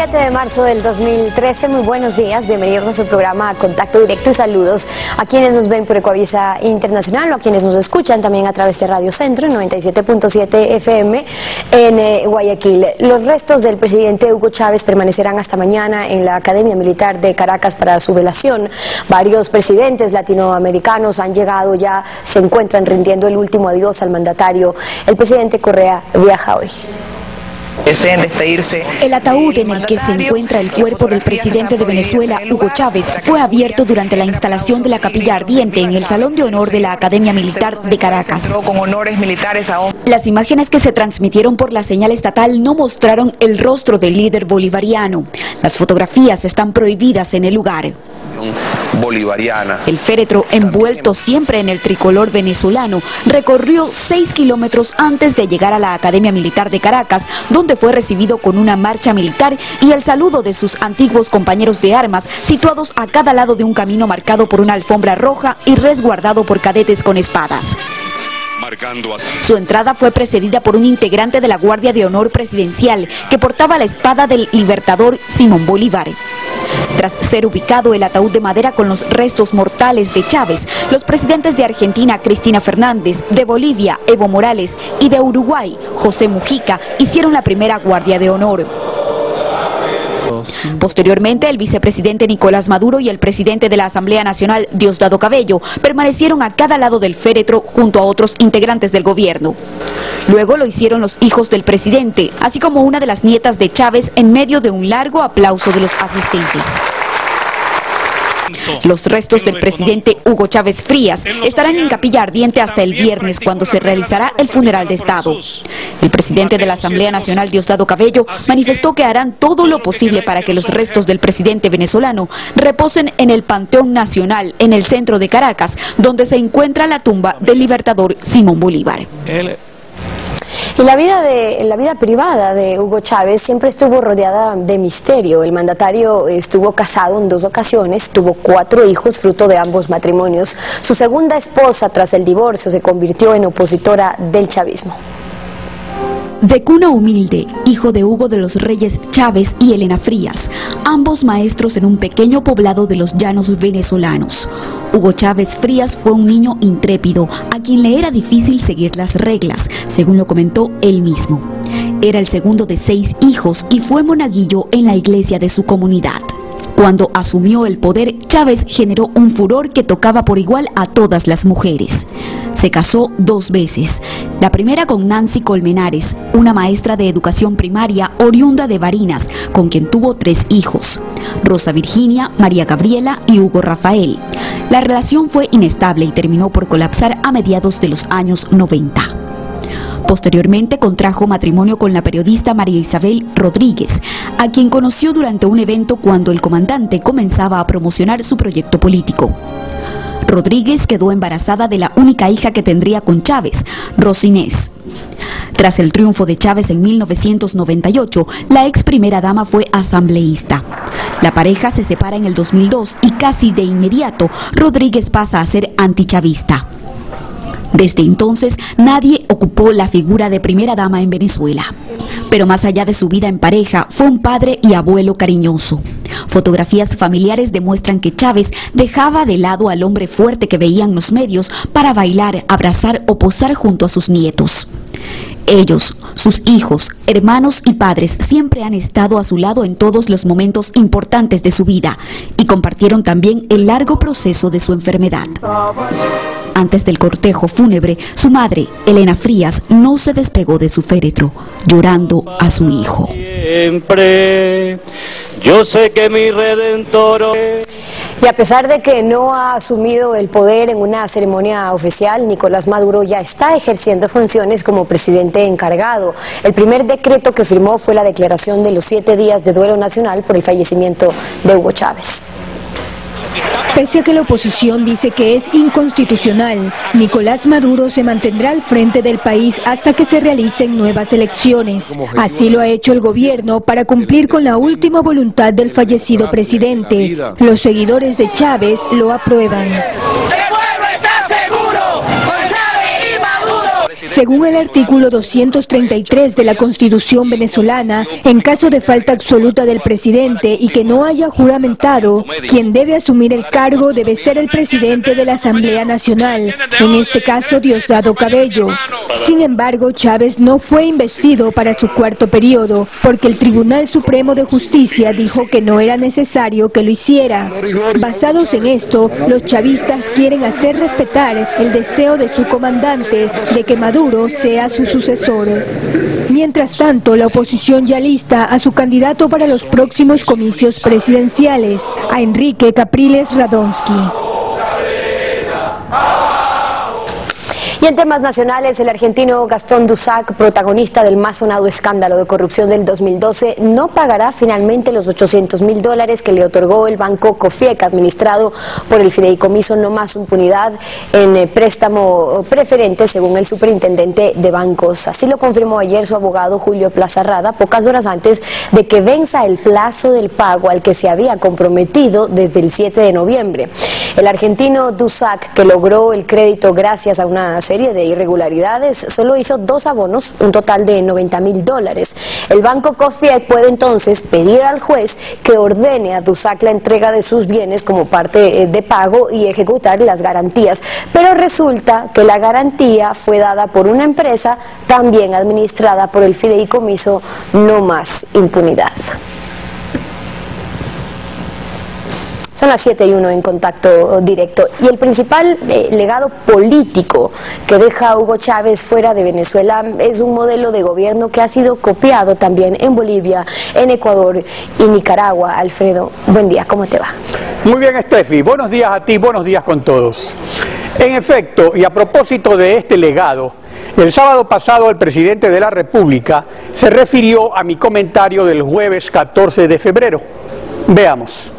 7 de marzo del 2013, muy buenos días, bienvenidos a su programa Contacto Directo y saludos a quienes nos ven por Ecuavisa Internacional o a quienes nos escuchan también a través de Radio Centro 97.7 FM en Guayaquil. Los restos del presidente Hugo Chávez permanecerán hasta mañana en la Academia Militar de Caracas para su velación. Varios presidentes latinoamericanos han llegado ya, se encuentran rindiendo el último adiós al mandatario. El presidente Correa viaja hoy. Deseen despedirse. El ataúd en el que se encuentra el cuerpo del presidente de Venezuela, Hugo Chávez, fue abierto durante la instalación de la capilla ardiente en el Salón de Honor de la Academia Militar de Caracas. Con honores militares a... Las imágenes que se transmitieron por la señal estatal no mostraron el rostro del líder bolivariano. Las fotografías están prohibidas en el lugar. Bolivariana. El féretro, envuelto siempre en el tricolor venezolano, recorrió 6 kilómetros antes de llegar a la Academia Militar de Caracas, donde fue recibido con una marcha militar y el saludo de sus antiguos compañeros de armas, situados a cada lado de un camino marcado por una alfombra roja y resguardado por cadetes con espadas. Su entrada fue precedida por un integrante de la Guardia de Honor Presidencial que portaba la espada del libertador Simón Bolívar. Tras ser ubicado el ataúd de madera con los restos mortales de Chávez, los presidentes de Argentina, Cristina Fernández, de Bolivia, Evo Morales, y de Uruguay, José Mujica, hicieron la primera guardia de honor. Posteriormente, el vicepresidente Nicolás Maduro y el presidente de la Asamblea Nacional, Diosdado Cabello, permanecieron a cada lado del féretro junto a otros integrantes del gobierno. Luego lo hicieron los hijos del presidente, así como una de las nietas de Chávez, en medio de un largo aplauso de los asistentes. Los restos del presidente Hugo Chávez Frías estarán en capilla ardiente hasta el viernes, cuando se realizará el funeral de Estado. El presidente de la Asamblea Nacional, Diosdado Cabello, manifestó que harán todo lo posible para que los restos del presidente venezolano reposen en el Panteón Nacional, en el centro de Caracas, donde se encuentra la tumba del libertador Simón Bolívar. Y la vida privada de Hugo Chávez siempre estuvo rodeada de misterio. El mandatario estuvo casado en 2 ocasiones, tuvo 4 hijos fruto de ambos matrimonios. Su segunda esposa, tras el divorcio, se convirtió en opositora del chavismo. De cuna humilde, hijo de Hugo de los Reyes Chávez y Elena Frías, ambos maestros en un pequeño poblado de los llanos venezolanos. Hugo Chávez Frías fue un niño intrépido, a quien le era difícil seguir las reglas, según lo comentó él mismo. Era el segundo de 6 hijos y fue monaguillo en la iglesia de su comunidad. Cuando asumió el poder, Chávez generó un furor que tocaba por igual a todas las mujeres. Se casó 2 veces, la primera con Nancy Colmenares, una maestra de educación primaria oriunda de Barinas, con quien tuvo 3 hijos, Rosa Virginia, María Gabriela y Hugo Rafael. La relación fue inestable y terminó por colapsar a mediados de los años 90. Posteriormente contrajo matrimonio con la periodista María Isabel Rodríguez, a quien conoció durante un evento cuando el comandante comenzaba a promocionar su proyecto político. Rodríguez quedó embarazada de la única hija que tendría con Chávez, Rosinés. Tras el triunfo de Chávez en 1998, la ex primera dama fue asambleísta. La pareja se separa en el 2002 y casi de inmediato Rodríguez pasa a ser antichavista. Desde entonces, nadie ocupó la figura de primera dama en Venezuela. Pero más allá de su vida en pareja, fue un padre y abuelo cariñoso. Fotografías familiares demuestran que Chávez dejaba de lado al hombre fuerte que veían los medios para bailar, abrazar o posar junto a sus nietos. Ellos, sus hijos, hermanos y padres siempre han estado a su lado en todos los momentos importantes de su vida y compartieron también el largo proceso de su enfermedad. Antes del cortejo fúnebre, su madre, Elena Frías, no se despegó de su féretro, llorando a su hijo. Siempre, yo sé que mi redentor... Y a pesar de que no ha asumido el poder en una ceremonia oficial, Nicolás Maduro ya está ejerciendo funciones como presidente encargado. El primer decreto que firmó fue la declaración de los 7 días de duelo nacional por el fallecimiento de Hugo Chávez. Pese a que la oposición dice que es inconstitucional, Nicolás Maduro se mantendrá al frente del país hasta que se realicen nuevas elecciones. Así lo ha hecho el gobierno para cumplir con la última voluntad del fallecido presidente. Los seguidores de Chávez lo aprueban. Según el artículo 233 de la Constitución venezolana, en caso de falta absoluta del presidente y que no haya juramentado, quien debe asumir el cargo debe ser el presidente de la Asamblea Nacional, en este caso Diosdado Cabello. Sin embargo, Chávez no fue investido para su cuarto periodo, porque el Tribunal Supremo de Justicia dijo que no era necesario que lo hiciera. Basados en esto, los chavistas quieren hacer respetar el deseo de su comandante de que Maduro sea su sucesor. Mientras tanto, la oposición ya lista a su candidato para los próximos comicios presidenciales, a Enrique Capriles Radonsky. Y en temas nacionales, el argentino Gastón Dusac, protagonista del más sonado escándalo de corrupción del 2012, no pagará finalmente los $800.000 que le otorgó el banco COFIEC, administrado por el fideicomiso No Más Impunidad, en préstamo preferente, según el superintendente de bancos. Así lo confirmó ayer su abogado Julio Plaza Rada, pocas horas antes de que venza el plazo del pago al que se había comprometido desde el 7 de noviembre. El argentino Dusac, que logró el crédito gracias a una serie de irregularidades, solo hizo 2 abonos, un total de $90.000. El banco COFIEC puede entonces pedir al juez que ordene a Dusac la entrega de sus bienes como parte de pago y ejecutar las garantías, pero resulta que la garantía fue dada por una empresa también administrada por el fideicomiso No Más Impunidad. Son las 7:01 en Contacto Directo. Y el principal legado político que deja Hugo Chávez fuera de Venezuela es un modelo de gobierno que ha sido copiado también en Bolivia, en Ecuador y Nicaragua. Alfredo, buen día, ¿cómo te va? Muy bien, Estefi, buenos días a ti, buenos días con todos. En efecto, y a propósito de este legado, el sábado pasado el presidente de la República se refirió a mi comentario del jueves 14 de febrero. Veamos.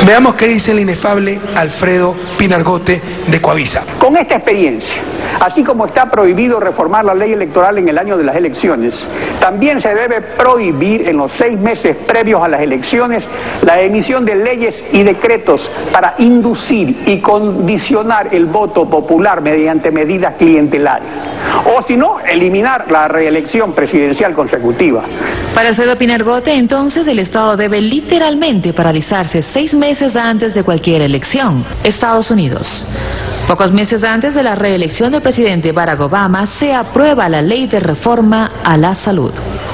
Veamos qué dice el inefable Alfredo Pinargote de Coavisa. Con esta experiencia, así como está prohibido reformar la ley electoral en el año de las elecciones, también se debe prohibir en los 6 meses previos a las elecciones la emisión de leyes y decretos para inducir y condicionar el voto popular mediante medidas clientelares. O si no, eliminar la reelección presidencial consecutiva. Para Alfredo Pinargote, entonces, el Estado debe literalmente paralizarse 6 meses antes de cualquier elección. Estados Unidos. Pocos meses antes de la reelección del presidente Barack Obama, se aprueba la ley de reforma a la salud.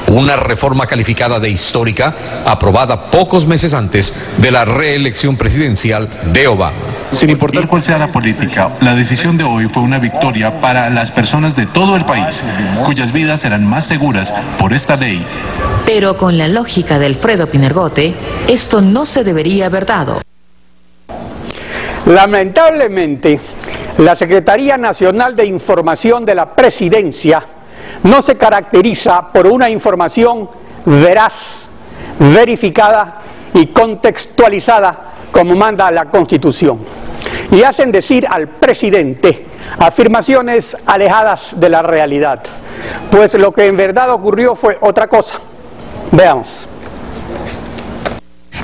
Una reforma calificada de histórica, aprobada pocos meses antes de la reelección presidencial de Obama. Sin importar cuál sea la política, la decisión de hoy fue una victoria para las personas de todo el país, cuyas vidas serán más seguras por esta ley. Pero con la lógica de Alfredo Pinargote, esto no se debería haber dado. Lamentablemente, la Secretaría Nacional de Información de la Presidencia no se caracteriza por una información veraz, verificada y contextualizada como manda la Constitución. Y hacen decir al presidente afirmaciones alejadas de la realidad, pues lo que en verdad ocurrió fue otra cosa. Veamos.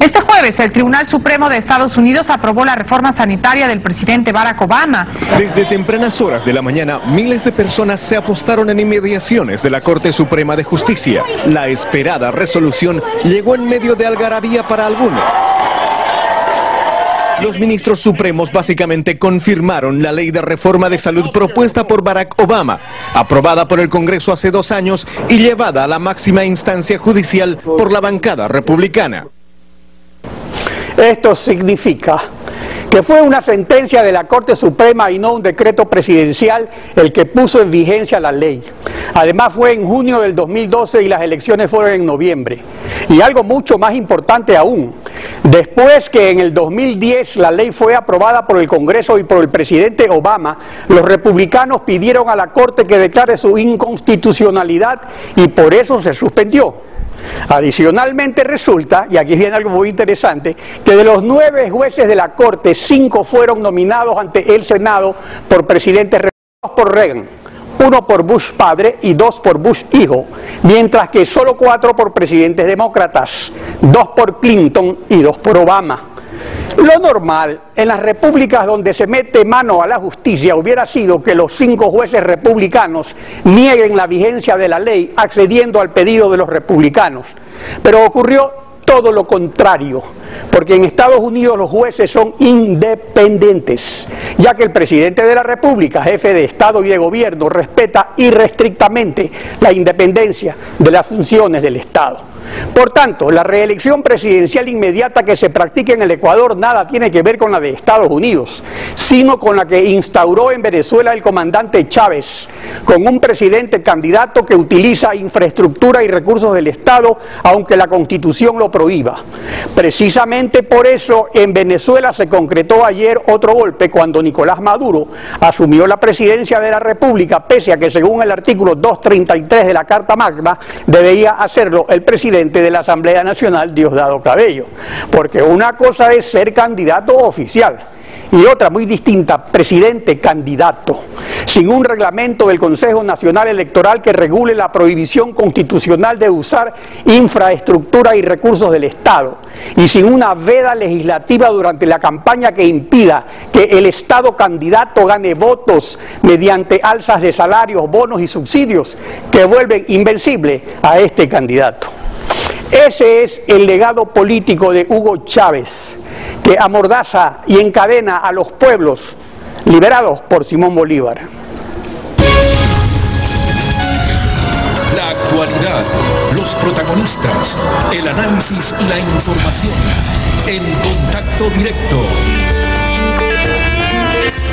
Este jueves, el Tribunal Supremo de Estados Unidos aprobó la reforma sanitaria del presidente Barack Obama. Desde tempranas horas de la mañana, miles de personas se apostaron en inmediaciones de la Corte Suprema de Justicia. La esperada resolución llegó en medio de algarabía para algunos. Los ministros supremos básicamente confirmaron la ley de reforma de salud propuesta por Barack Obama, aprobada por el Congreso hace 2 años y llevada a la máxima instancia judicial por la bancada republicana. Esto significa que fue una sentencia de la Corte Suprema y no un decreto presidencial el que puso en vigencia la ley. Además fue en junio del 2012 y las elecciones fueron en noviembre. Y algo mucho más importante aún, después que en el 2010 la ley fue aprobada por el Congreso y por el presidente Obama, los republicanos pidieron a la Corte que declare su inconstitucionalidad y por eso se suspendió. Adicionalmente resulta, y aquí viene algo muy interesante, que de los 9 jueces de la Corte, 5 fueron nominados ante el Senado por presidentes republicanos por Reagan, 1 por Bush padre y 2 por Bush hijo, mientras que solo 4 por presidentes demócratas, 2 por Clinton y 2 por Obama. Lo normal en las repúblicas donde se mete mano a la justicia hubiera sido que los 5 jueces republicanos nieguen la vigencia de la ley accediendo al pedido de los republicanos. Pero ocurrió todo lo contrario, porque en Estados Unidos los jueces son independientes, ya que el presidente de la República, jefe de Estado y de Gobierno, respeta irrestrictamente la independencia de las funciones del Estado. Por tanto, la reelección presidencial inmediata que se practica en el Ecuador nada tiene que ver con la de Estados Unidos, sino con la que instauró en Venezuela el comandante Chávez, con un presidente candidato que utiliza infraestructura y recursos del Estado, aunque la Constitución lo prohíba. Precisamente por eso en Venezuela se concretó ayer otro golpe cuando Nicolás Maduro asumió la presidencia de la República, pese a que según el artículo 233 de la Carta Magna debía hacerlo el presidente de la Asamblea Nacional, Diosdado Cabello, porque una cosa es ser candidato oficial y otra muy distinta, presidente candidato, sin un reglamento del Consejo Nacional Electoral que regule la prohibición constitucional de usar infraestructura y recursos del Estado, y sin una veda legislativa durante la campaña que impida que el Estado candidato gane votos mediante alzas de salarios, bonos y subsidios que vuelven invencible a este candidato. Ese es el legado político de Hugo Chávez, que amordaza y encadena a los pueblos liberados por Simón Bolívar. La actualidad, los protagonistas, el análisis y la información en Contacto Directo.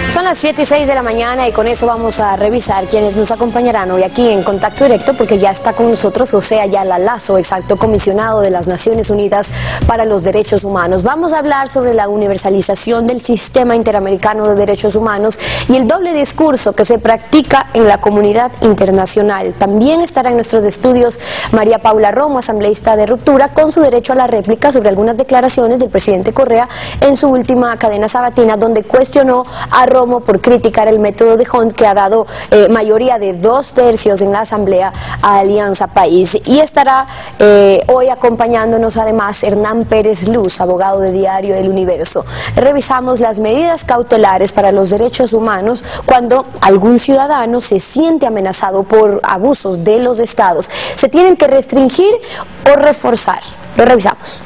Son las 7:06 de la mañana y con eso vamos a revisar quienes nos acompañarán hoy aquí en Contacto Directo, porque ya está con nosotros José Ayala Lazo, exacto comisionado de las Naciones Unidas para los Derechos Humanos. Vamos a hablar sobre la universalización del sistema interamericano de derechos humanos y el doble discurso que se practica en la comunidad internacional. También estará en nuestros estudios María Paula Romo, asambleísta de Ruptura, con su derecho a la réplica sobre algunas declaraciones del presidente Correa en su última cadena sabatina, donde cuestionó a Romo por criticar el método de Hunt, que ha dado mayoría de 2/3 en la Asamblea a Alianza País. Y estará hoy acompañándonos además Hernán Pérez Luz, abogado de Diario El Universo. Revisamos las medidas cautelares para los derechos humanos cuando algún ciudadano se siente amenazado por abusos de los estados. ¿Se tienen que restringir o reforzar? Lo revisamos.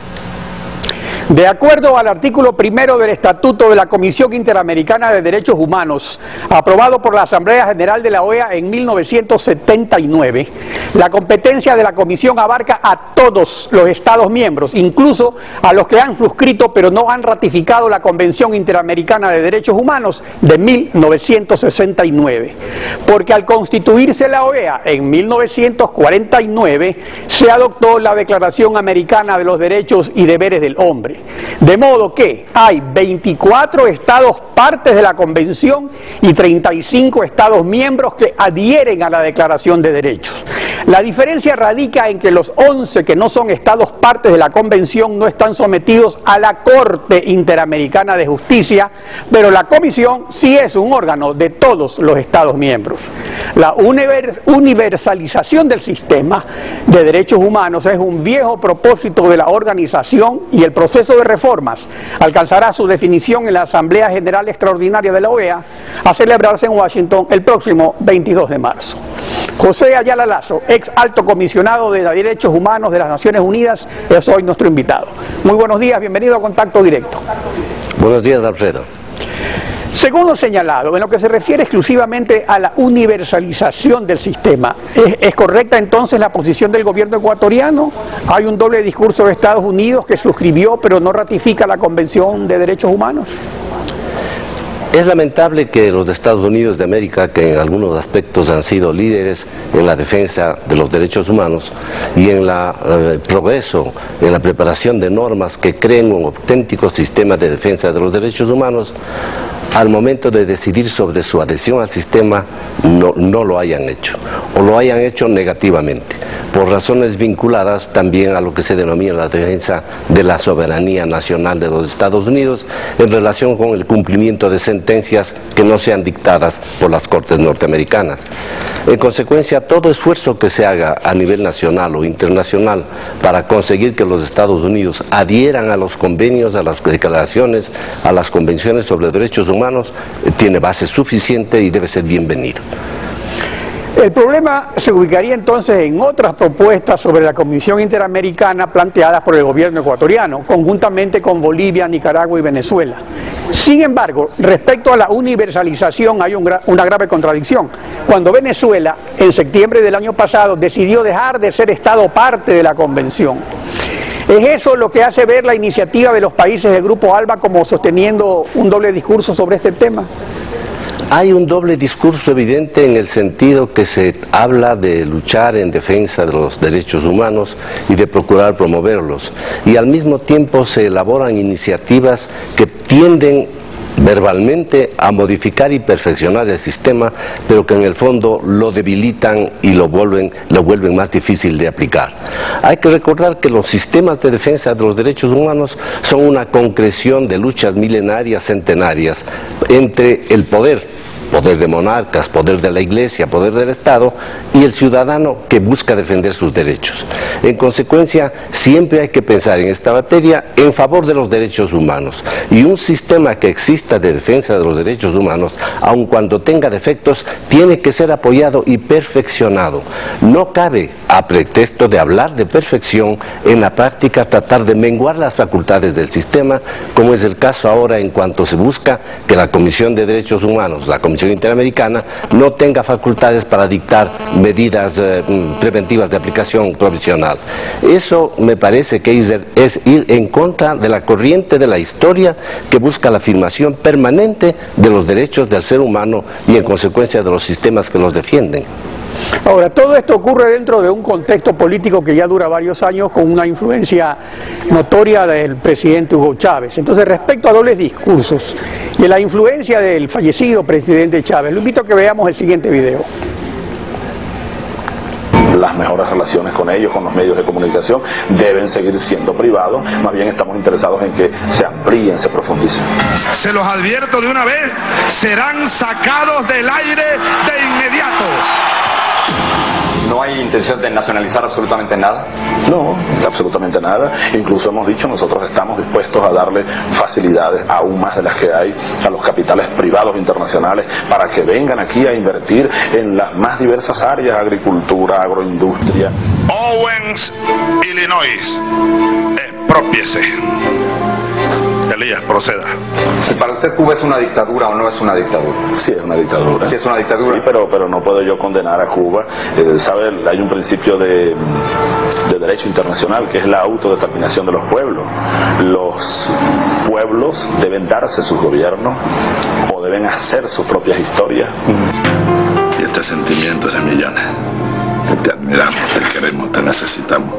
De acuerdo al artículo 1 del Estatuto de la Comisión Interamericana de Derechos Humanos, aprobado por la Asamblea General de la OEA en 1979, la competencia de la Comisión abarca a todos los Estados miembros, incluso a los que han suscrito pero no han ratificado la Convención Interamericana de Derechos Humanos de 1969. Porque al constituirse la OEA en 1949, se adoptó la Declaración Americana de los Derechos y Deberes del Hombre. De modo que hay 24 estados partes de la Convención y 35 estados miembros que adhieren a la Declaración de Derechos. La diferencia radica en que los 11 que no son estados partes de la Convención no están sometidos a la Corte Interamericana de Justicia, pero la Comisión sí es un órgano de todos los estados miembros. La universalización del sistema de derechos humanos es un viejo propósito de la organización y el proceso de reformas alcanzará su definición en la Asamblea General Extraordinaria de la OEA a celebrarse en Washington el próximo 22 de marzo. José Ayala Lazo, ex alto comisionado de Derechos Humanos de las Naciones Unidas, es hoy nuestro invitado. Muy buenos días, bienvenido a Contacto Directo. Buenos días, Alfredo. Según lo señalado, en lo que se refiere exclusivamente a la universalización del sistema, ¿es correcta entonces la posición del gobierno ecuatoriano? ¿Hay un doble discurso de Estados Unidos que suscribió pero no ratifica la Convención de Derechos Humanos? Es lamentable que los Estados Unidos de América, que en algunos aspectos han sido líderes en la defensa de los derechos humanos y en el progreso, en la preparación de normas que creen un auténtico sistema de defensa de los derechos humanos, al momento de decidir sobre su adhesión al sistema no lo hayan hecho, o lo hayan hecho negativamente, por razones vinculadas también a lo que se denomina la defensa de la soberanía nacional de los Estados Unidos en relación con el cumplimiento de sentencias que no sean dictadas por las Cortes norteamericanas. En consecuencia, todo esfuerzo que se haga a nivel nacional o internacional para conseguir que los Estados Unidos adhieran a los convenios, a las declaraciones, a las convenciones sobre derechos humanos, tiene base suficiente y debe ser bienvenido. El problema se ubicaría entonces en otras propuestas sobre la Comisión Interamericana planteadas por el gobierno ecuatoriano, conjuntamente con Bolivia, Nicaragua y Venezuela. Sin embargo, respecto a la universalización hay una grave contradicción. Cuando Venezuela, en septiembre del año pasado, decidió dejar de ser Estado parte de la Convención. ¿Es eso lo que hace ver la iniciativa de los países del Grupo ALBA como sosteniendo un doble discurso sobre este tema? Hay un doble discurso evidente en el sentido que se habla de luchar en defensa de los derechos humanos y de procurar promoverlos, y al mismo tiempo se elaboran iniciativas que tienden verbalmente a modificar y perfeccionar el sistema, pero que en el fondo lo debilitan y lo vuelven más difícil de aplicar. Hay que recordar que los sistemas de defensa de los derechos humanos son una concreción de luchas milenarias, centenarias, entre el poder de monarcas, poder de la Iglesia, poder del Estado y el ciudadano que busca defender sus derechos. En consecuencia, siempre hay que pensar en esta materia en favor de los derechos humanos, y un sistema que exista de defensa de los derechos humanos, aun cuando tenga defectos, tiene que ser apoyado y perfeccionado. No cabe, a pretexto de hablar de perfección, en la práctica tratar de menguar las facultades del sistema, como es el caso ahora en cuanto se busca que la Comisión de Derechos Humanos, la Comisión Interamericana, no tenga facultades para dictar medidas preventivas de aplicación provisional. Eso me parece que es ir en contra de la corriente de la historia que busca la afirmación permanente de los derechos del ser humano y en consecuencia de los sistemas que los defienden. Ahora, todo esto ocurre dentro de un contexto político que ya dura varios años con una influencia notoria del presidente Hugo Chávez. Entonces, respecto a dobles discursos y la influencia del fallecido presidente Chávez, lo invito a que veamos el siguiente video. Las mejores relaciones con ellos, con los medios de comunicación, deben seguir siendo privados. Más bien estamos interesados en que se amplíen, se profundicen. Se los advierto de una vez, serán sacados del aire de inmediato. ¿No hay intención de nacionalizar absolutamente nada? No, absolutamente nada. Incluso hemos dicho, nosotros estamos dispuestos a darle facilidades, aún más de las que hay, a los capitales privados internacionales para que vengan aquí a invertir en las más diversas áreas: agricultura, agroindustria. Owens, Illinois, expropiese. Elías, proceda. Si para usted Cuba es una dictadura o no es una dictadura. Sí, es una dictadura. Sí, es una dictadura. Sí, pero no puedo yo condenar a Cuba. ¿Sabe? Hay un principio de derecho internacional que es la autodeterminación de los pueblos. Los pueblos deben darse sus gobiernos o deben hacer sus propias historias. Y este sentimiento es de millones. Te admiramos, te queremos, te necesitamos.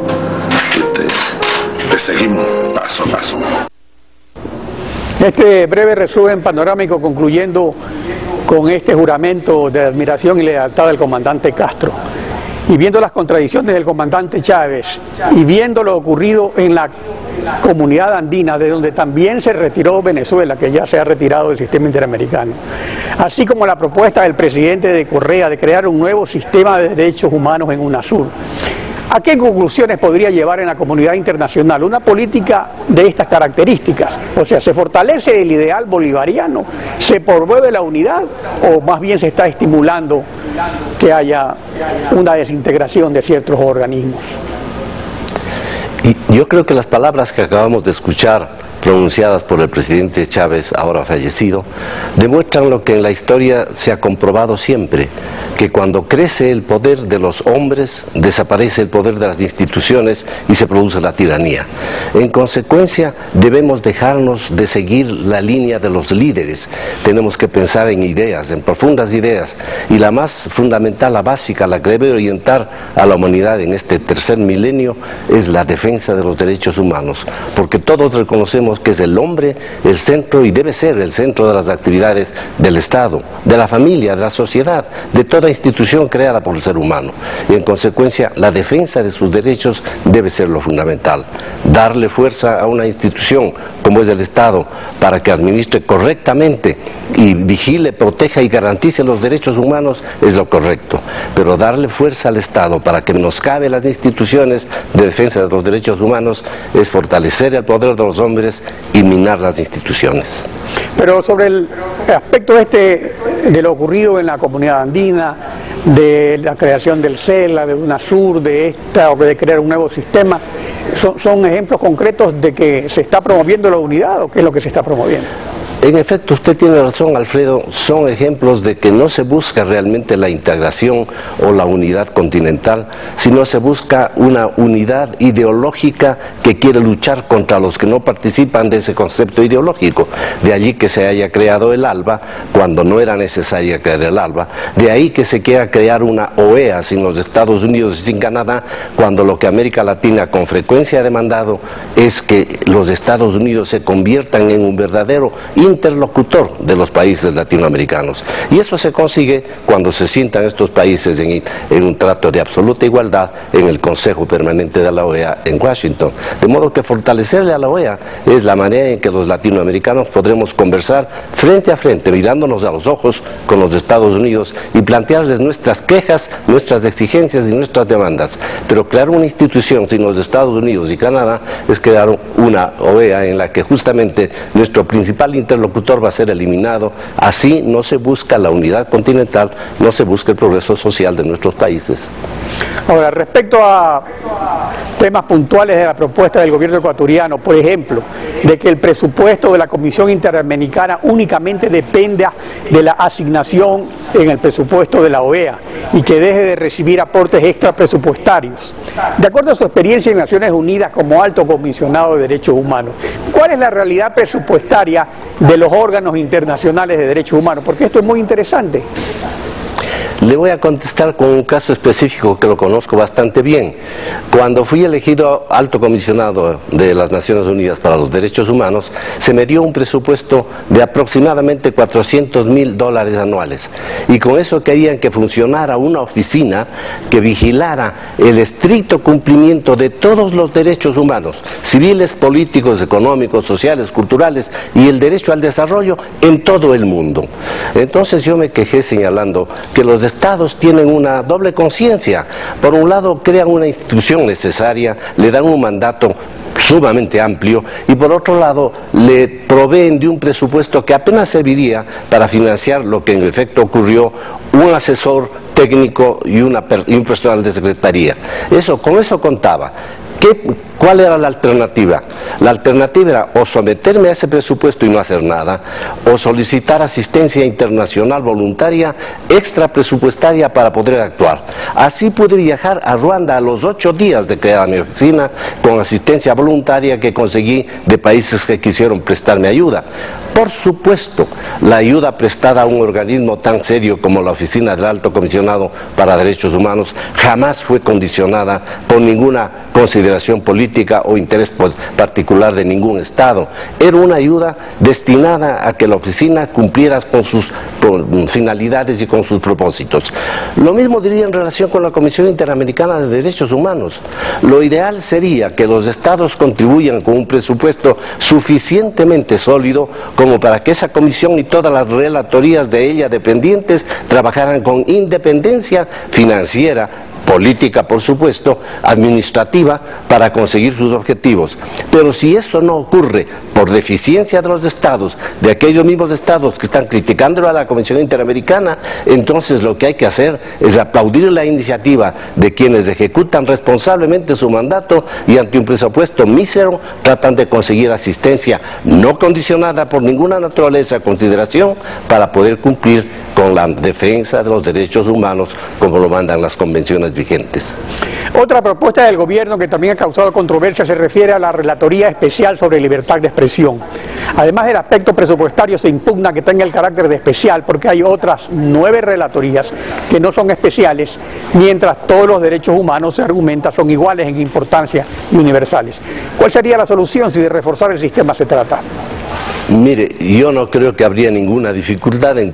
Y te seguimos paso a paso. Este breve resumen panorámico concluyendo con este juramento de admiración y lealtad del comandante Castro, y viendo las contradicciones del comandante Chávez y viendo lo ocurrido en la comunidad andina, de donde también se retiró Venezuela, que ya se ha retirado del sistema interamericano, así como la propuesta del presidente de Correa de crear un nuevo sistema de derechos humanos en UNASUR. ¿A qué conclusiones podría llevar en la comunidad internacional una política de estas características? O sea, ¿se fortalece el ideal bolivariano? ¿Se promueve la unidad? ¿O más bien se está estimulando que haya una desintegración de ciertos organismos? Y yo creo que las palabras que acabamos de escuchar, pronunciadas por el presidente Chávez, ahora fallecido, demuestran lo que en la historia se ha comprobado siempre, que cuando crece el poder de los hombres, desaparece el poder de las instituciones y se produce la tiranía. En consecuencia, debemos dejarnos de seguir la línea de los líderes. Tenemos que pensar en ideas, en profundas ideas, y la más fundamental, la básica, la que debe orientar a la humanidad en este tercer milenio, es la defensa de los derechos humanos, porque todos reconocemos decimos que es el hombre el centro y debe ser el centro de las actividades del Estado, de la familia, de la sociedad, de toda institución creada por el ser humano. Y en consecuencia, la defensa de sus derechos debe ser lo fundamental. Darle fuerza a una institución como es el Estado para que administre correctamente y vigile, proteja y garantice los derechos humanos es lo correcto. Pero darle fuerza al Estado para que menoscabe las instituciones de defensa de los derechos humanos es fortalecer el poder de los hombres y minar las instituciones. Pero sobre el aspecto de lo ocurrido en la comunidad andina, de la creación del CELA, de UNASUR, de crear un nuevo sistema, ¿son ejemplos concretos de que se está promoviendo la unidad o qué es lo que se está promoviendo? En efecto, usted tiene razón, Alfredo, son ejemplos de que no se busca realmente la integración o la unidad continental, sino se busca una unidad ideológica que quiere luchar contra los que no participan de ese concepto ideológico. De allí que se haya creado el ALBA cuando no era necesaria crear el ALBA, de ahí que se quiera crear una OEA sin los Estados Unidos y sin Canadá, cuando lo que América Latina con frecuencia ha demandado es que los Estados Unidos se conviertan en un verdadero interlocutor de los países latinoamericanos. Y eso se consigue cuando se sientan estos países en un trato de absoluta igualdad en el Consejo Permanente de la OEA en Washington. De modo que fortalecerle a la OEA es la manera en que los latinoamericanos podremos conversar frente a frente, mirándonos a los ojos con los Estados Unidos y plantearles nuestras quejas, nuestras exigencias y nuestras demandas. Pero crear una institución sin los Estados Unidos y Canadá es crear una OEA en la que justamente nuestro principal interlocutor va a ser eliminado. Así no se busca la unidad continental, no se busca el progreso social de nuestros países. Ahora, respecto a temas puntuales de la propuesta del gobierno ecuatoriano, por ejemplo, de que el presupuesto de la Comisión Interamericana únicamente dependa de la asignación en el presupuesto de la OEA y que deje de recibir aportes extra presupuestarios. De acuerdo a su experiencia en Naciones Unidas como alto comisionado de derechos humanos, ¿cuál es la realidad presupuestaria de los órganos internacionales de derechos humanos? Porque esto es muy interesante. Le voy a contestar con un caso específico que lo conozco bastante bien. Cuando fui elegido alto comisionado de las Naciones Unidas para los Derechos Humanos, se me dio un presupuesto de aproximadamente $400,000 anuales. Y con eso querían que funcionara una oficina que vigilara el estricto cumplimiento de todos los derechos humanos, civiles, políticos, económicos, sociales, culturales y el derecho al desarrollo en todo el mundo. Entonces yo me quejé señalando que los Estados tienen una doble conciencia. Por un lado crean una institución necesaria, le dan un mandato sumamente amplio y por otro lado le proveen de un presupuesto que apenas serviría para financiar lo que en efecto ocurrió, un asesor técnico y un personal de secretaría. Con eso contaba. ¿Cuál era la alternativa? La alternativa era o someterme a ese presupuesto y no hacer nada, o solicitar asistencia internacional voluntaria extra presupuestaria para poder actuar. Así pude viajar a Ruanda a los 8 días de crear mi oficina con asistencia voluntaria que conseguí de países que quisieron prestarme ayuda. Por supuesto, la ayuda prestada a un organismo tan serio como la Oficina del Alto Comisionado para Derechos Humanos jamás fue condicionada por ninguna consideración política o interés particular de ningún Estado. Era una ayuda destinada a que la oficina cumpliera con sus finalidades y con sus propósitos. Lo mismo diría en relación con la Comisión Interamericana de Derechos Humanos. Lo ideal sería que los Estados contribuyan con un presupuesto suficientemente sólido como para que esa comisión y todas las relatorías de ella dependientes trabajaran con independencia financiera, política, por supuesto, administrativa, para conseguir sus objetivos. Pero si eso no ocurre por deficiencia de los Estados, de aquellos mismos Estados que están criticando a la Comisión Interamericana, entonces lo que hay que hacer es aplaudir la iniciativa de quienes ejecutan responsablemente su mandato y ante un presupuesto mísero tratan de conseguir asistencia no condicionada por ninguna naturaleza o consideración para poder cumplir con la defensa de los derechos humanos como como lo mandan las convenciones vigentes. Otra propuesta del gobierno que también ha causado controversia se refiere a la Relatoría Especial sobre Libertad de Expresión. Además del aspecto presupuestario, se impugna que tenga el carácter de especial porque hay otras 9 relatorías que no son especiales, mientras todos los derechos humanos, se argumenta, son iguales en importancia y universales. ¿Cuál sería la solución si de reforzar el sistema se trata? Mire, yo no creo que habría ninguna dificultad en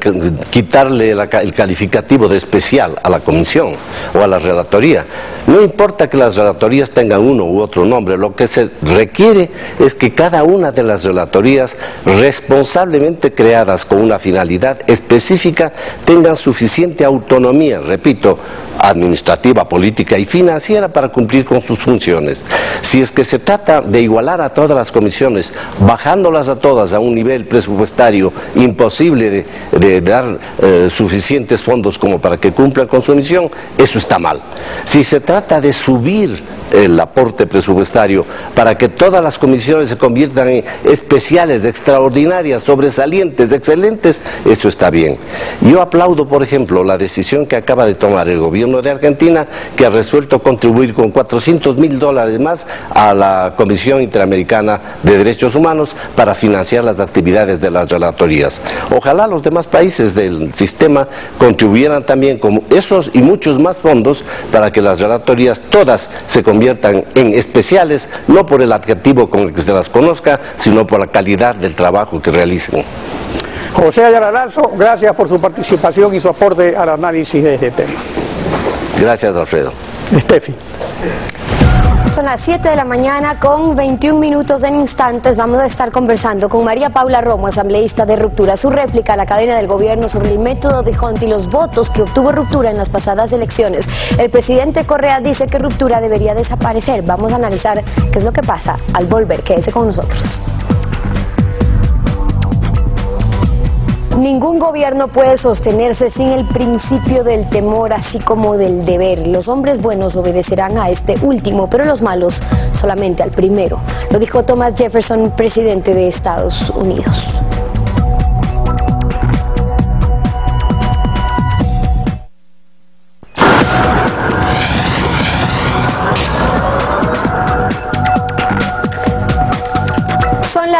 quitarle el calificativo de especial a la comisión o a la relatoría. No importa que las relatorías tengan uno u otro nombre, lo que se requiere es que cada una de las relatorías responsablemente creadas con una finalidad específica tengan suficiente autonomía, repito, administrativa, política y financiera para cumplir con sus funciones. Si es que se trata de igualar a todas las comisiones, bajándolas a todas a un nivel presupuestario imposible de dar suficientes fondos como para que cumplan con su misión, eso está mal. Si se trata de subir el aporte presupuestario para que todas las comisiones se conviertan en especiales, extraordinarias, sobresalientes, excelentes, eso está bien. Yo aplaudo, por ejemplo, la decisión que acaba de tomar el gobierno de Argentina, que ha resuelto contribuir con $400.000 más a la Comisión Interamericana de Derechos Humanos para financiar las actividades de las relatorías. Ojalá los demás países del sistema contribuyeran también con esos y muchos más fondos para que las relatorías todas se conviertan en especiales, no por el adjetivo con el que se las conozca, sino por la calidad del trabajo que realicen. José Ayala Lazo, gracias por su participación y su aporte al análisis de este tema. Gracias, Alfredo. Estefi. Son las 7 de la mañana con 21 minutos en instantes. Vamos a estar conversando con María Paula Romo, asambleísta de Ruptura. Su réplica a la cadena del gobierno sobre el método de Hunt y los votos que obtuvo Ruptura en las pasadas elecciones. El presidente Correa dice que Ruptura debería desaparecer. Vamos a analizar qué es lo que pasa al volver. Quédese con nosotros. Ningún gobierno puede sostenerse sin el principio del temor, así como del deber. Los hombres buenos obedecerán a este último, pero los malos solamente al primero. Lo dijo Thomas Jefferson, presidente de Estados Unidos.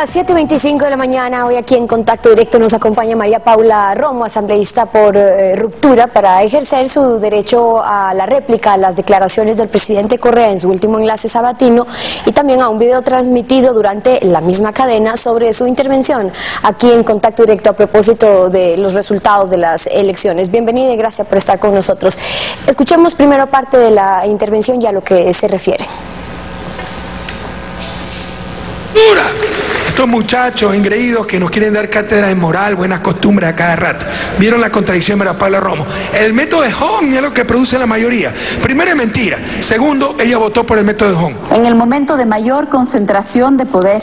Las 7:25 de la mañana, hoy aquí en Contacto Directo nos acompaña María Paula Romo, asambleísta por Ruptura, para ejercer su derecho a la réplica a las declaraciones del presidente Correa en su último enlace sabatino y también a un video transmitido durante la misma cadena sobre su intervención aquí en Contacto Directo a propósito de los resultados de las elecciones. Bienvenida y gracias por estar con nosotros. Escuchemos primero parte de la intervención y a lo que se refiere. Estos muchachos engreídos que nos quieren dar cátedra de moral, buenas costumbres a cada rato. Vieron la contradicción de María Paula Romo. El método de Hunt es lo que produce la mayoría. Primero, es mentira. Segundo, ella votó por el método de Hunt. En el momento de mayor concentración de poder,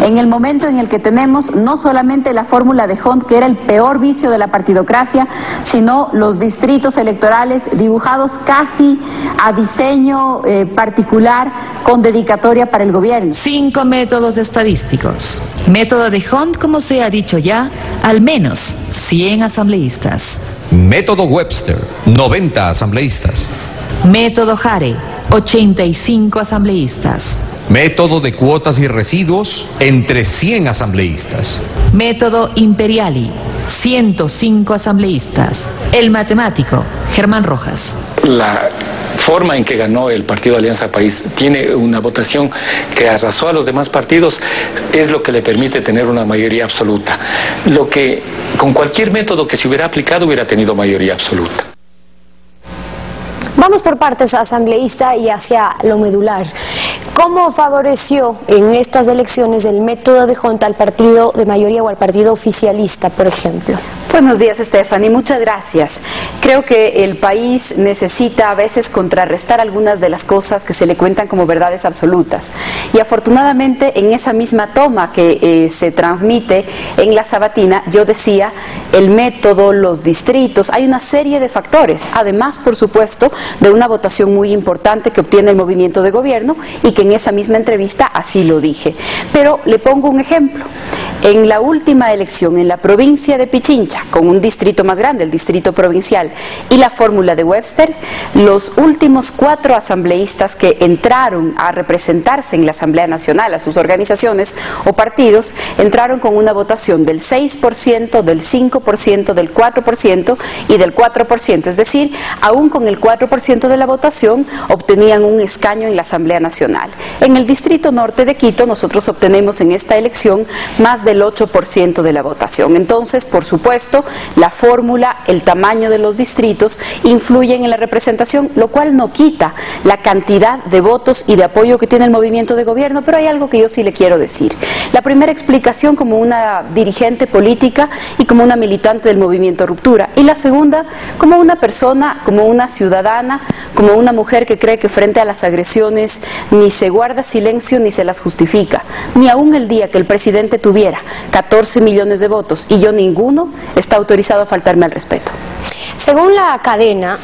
en el momento en el que tenemos no solamente la fórmula de Hunt, que era el peor vicio de la partidocracia, sino los distritos electorales dibujados casi a diseño particular con dedicatoria para el gobierno. 5 métodos estadísticos. Método de Hunt, como se ha dicho ya, al menos 100 asambleístas. Método Webster, 90 asambleístas. Método Hare, 85 asambleístas. Método de cuotas y residuos, entre 100 asambleístas. Método Imperiali, 105 asambleístas. El matemático, Germán Rojas. La forma en que ganó el partido Alianza País tiene una votación que arrasó a los demás partidos, es lo que le permite tener una mayoría absoluta. Lo que con cualquier método que se hubiera aplicado hubiera tenido mayoría absoluta. Vamos por partes, asambleísta, y hacia lo medular. ¿Cómo favoreció en estas elecciones el método de Hunt al partido de mayoría o al partido oficialista, por ejemplo? Buenos días, Stephanie, muchas gracias. Creo que el país necesita a veces contrarrestar algunas de las cosas que se le cuentan como verdades absolutas. Y afortunadamente en esa misma toma que se transmite en la sabatina, yo decía, el método, los distritos, hay una serie de factores. Además, por supuesto, de una votación muy importante que obtiene el movimiento de gobierno y que en esa misma entrevista así lo dije. Pero le pongo un ejemplo. En la última elección en la provincia de Pichincha, con un distrito más grande, el distrito provincial, y la fórmula de Webster, los últimos 4 asambleístas que entraron a representarse en la Asamblea Nacional, a sus organizaciones o partidos, entraron con una votación del 6%, del 5%, del 4% y del 4%, es decir, aún con el 4% de la votación obtenían un escaño en la Asamblea Nacional. En el distrito norte de Quito nosotros obtenemos en esta elección más del 8% de la votación. Entonces, por supuesto, la fórmula, el tamaño de los distritos influyen en la representación, lo cual no quita la cantidad de votos y de apoyo que tiene el movimiento de gobierno, pero hay algo que yo sí le quiero decir. La primera explicación como una dirigente política y como una militante del movimiento Ruptura, y la segunda como una persona, como una ciudadana, como una mujer que cree que frente a las agresiones ni se guarda silencio ni se las justifica, ni aún el día que el presidente tuviera 14 millones de votos y yo ninguno, está autorizado a faltarme al respeto. Según la cadena,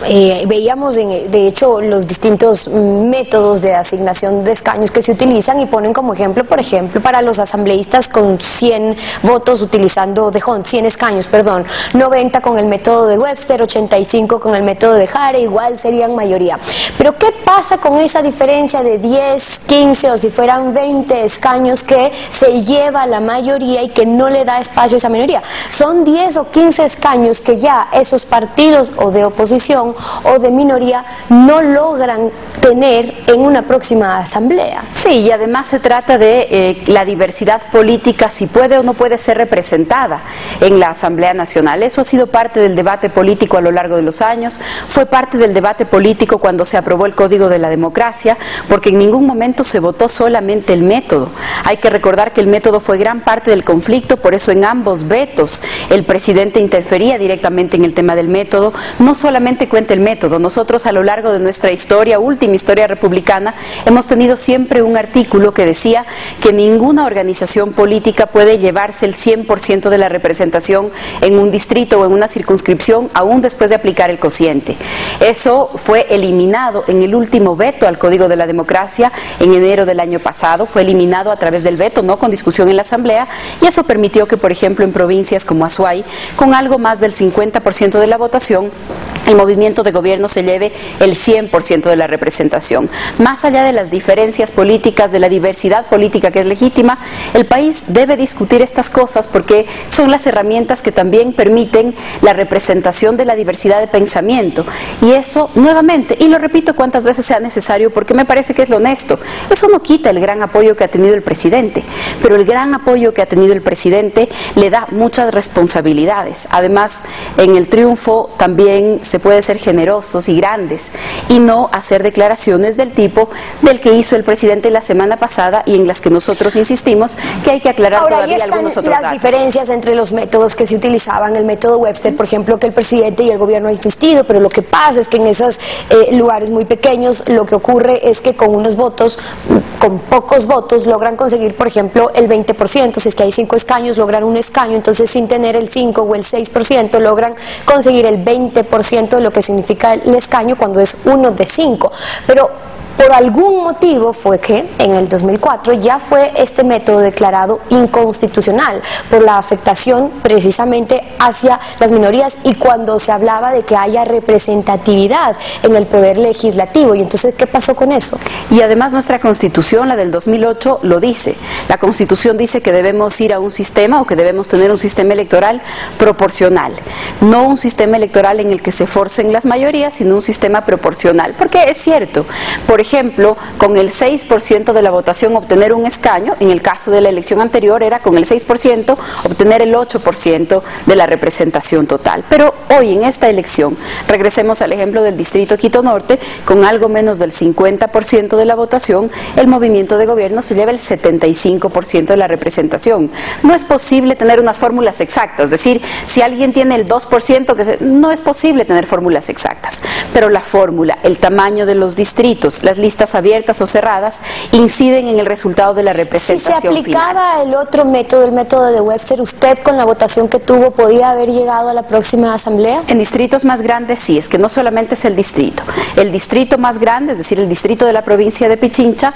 veíamos de hecho los distintos métodos de asignación de escaños que se utilizan y ponen como ejemplo, por ejemplo, para los asambleístas con 100 votos utilizando de Hunt, 100 escaños, perdón, 90 con el método de Webster, 85 con el método de Jare, igual serían mayoría. Pero ¿qué pasa con esa diferencia de 10, 15 o si fueran 20 escaños que se lleva la mayoría y que no le da espacio a esa minoría? Son 10 o 15 escaños que ya esos partidos o de oposición o de minoría no logran tener en una próxima asamblea. Sí, y además se trata de la diversidad política, si puede o no puede ser representada en la Asamblea Nacional. Eso ha sido parte del debate político a lo largo de los años, fue parte del debate político cuando se aprobó el Código de la Democracia, porque en ningún momento se votó solamente el método. Hay que recordar que el método fue gran parte del conflicto, por eso en ambos vetos el presidente interfería directamente en el tema del método. No solamente cuenta el método, nosotros a lo largo de nuestra historia, última historia republicana, hemos tenido siempre un artículo que decía que ninguna organización política puede llevarse el 100% de la representación en un distrito o en una circunscripción, aún después de aplicar el cociente. Eso fue eliminado en el último veto al Código de la Democracia en enero del año pasado, fue eliminado a través del veto, no con discusión en la Asamblea, y eso permitió que, por ejemplo, en provincias como Azuay, con algo más del 50% de la votación, el movimiento de gobierno se lleve el 100% de la representación. Más allá de las diferencias políticas, de la diversidad política que es legítima, el país debe discutir estas cosas porque son las herramientas que también permiten la representación de la diversidad de pensamiento. Y eso, nuevamente, y lo repito cuantas veces sea necesario porque me parece que es lo honesto, eso no quita el gran apoyo que ha tenido el presidente, pero el gran apoyo que ha tenido el presidente le da muchas responsabilidades. Además, en el triunfo también se puede ser generosos y grandes y no hacer declaraciones del tipo del que hizo el presidente la semana pasada y en las que nosotros insistimos que hay que aclarar todavía algunos otros datos. Las diferencias entre los métodos que se utilizaban, el método Webster, por ejemplo, que el presidente y el gobierno ha insistido, pero lo que pasa es que en esos lugares muy pequeños lo que ocurre es que con unos votos, con pocos votos, logran conseguir, por ejemplo, el 20%, si es que hay 5 escaños, logran un escaño, entonces sin tener el 5 o el 6%, logran conseguir el 20% de lo que significa el escaño cuando es 1 de 5. Pero por algún motivo fue que en el 2004 ya fue este método declarado inconstitucional por la afectación precisamente hacia las minorías y cuando se hablaba de que haya representatividad en el poder legislativo. Y entonces, ¿qué pasó con eso? Y además nuestra Constitución, la del 2008, lo dice. La Constitución dice que debemos ir a un sistema o que debemos tener un sistema electoral proporcional. No un sistema electoral en el que se forcen las mayorías, sino un sistema proporcional. Porque es cierto, por ejemplo, con el 6% de la votación obtener un escaño, en el caso de la elección anterior era con el 6% obtener el 8% de la representación total. Pero hoy en esta elección, regresemos al ejemplo del distrito Quito Norte, con algo menos del 50% de la votación, el movimiento de gobierno se lleva el 75% de la representación. No es posible tener unas fórmulas exactas, es decir, si alguien tiene el 2%, no es posible tener fórmulas exactas, pero la fórmula, el tamaño de los distritos, las las listas abiertas o cerradas inciden en el resultado de la representación final. Si se aplicaba final. el otro método, el método de Webster, ¿usted con la votación que tuvo podía haber llegado a la próxima asamblea? En distritos más grandes sí, es que no solamente es el distrito más grande, es decir, el distrito de la provincia de Pichincha,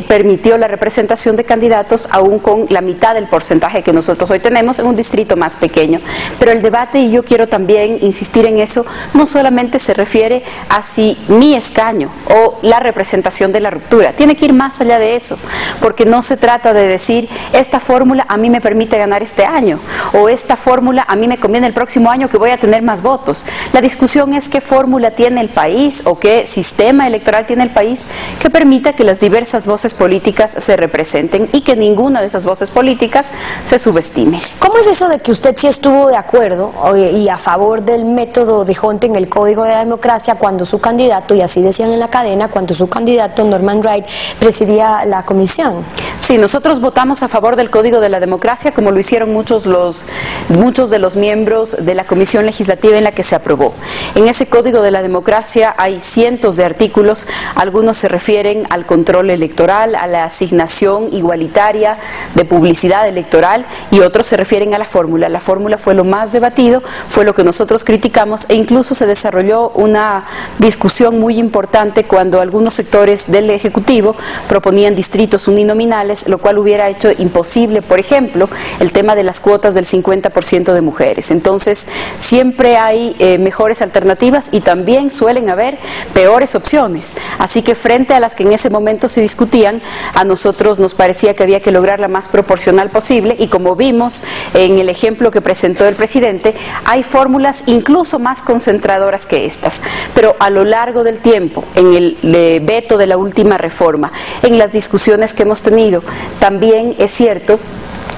permitió la representación de candidatos aún con la mitad del porcentaje que nosotros hoy tenemos en un distrito más pequeño. Pero el debate, y yo quiero también insistir en eso, no solamente se refiere a si mi escaño o la representación de la ruptura, tiene que ir más allá de eso, porque no se trata de decir esta fórmula a mí me permite ganar este año o esta fórmula a mí me conviene el próximo año que voy a tener más votos. La discusión es qué fórmula tiene el país o qué sistema electoral tiene el país que permita que las diversas voces políticas se representen y que ninguna de esas voces políticas se subestime. ¿Cómo es eso de que usted sí estuvo de acuerdo y a favor del método de Hunt en el Código de la Democracia cuando su candidato, y así decían en la cadena, cuando su candidato Norman Wright presidía la comisión? Sí, nosotros votamos a favor del Código de la Democracia, como lo hicieron muchos de los miembros de la comisión legislativa en la que se aprobó. En ese Código de la Democracia hay cientos de artículos, algunos se refieren al control electoral, a la asignación igualitaria de publicidad electoral, y otros se refieren a la fórmula. La fórmula fue lo más debatido, fue lo que nosotros criticamos, e incluso se desarrolló una discusión muy importante cuando algunos sectores del Ejecutivo proponían distritos uninominales, lo cual hubiera hecho imposible, por ejemplo, el tema de las cuotas del 50% de mujeres. Entonces, siempre hay mejores alternativas y también suelen haber peores opciones. Así que frente a las que en ese momento se discutían, a nosotros nos parecía que había que lograr la más proporcional posible, y como vimos en el ejemplo que presentó el presidente, hay fórmulas incluso más concentradoras que estas. Pero a lo largo del tiempo, en el veto de la última reforma, en las discusiones que hemos tenido, también es cierto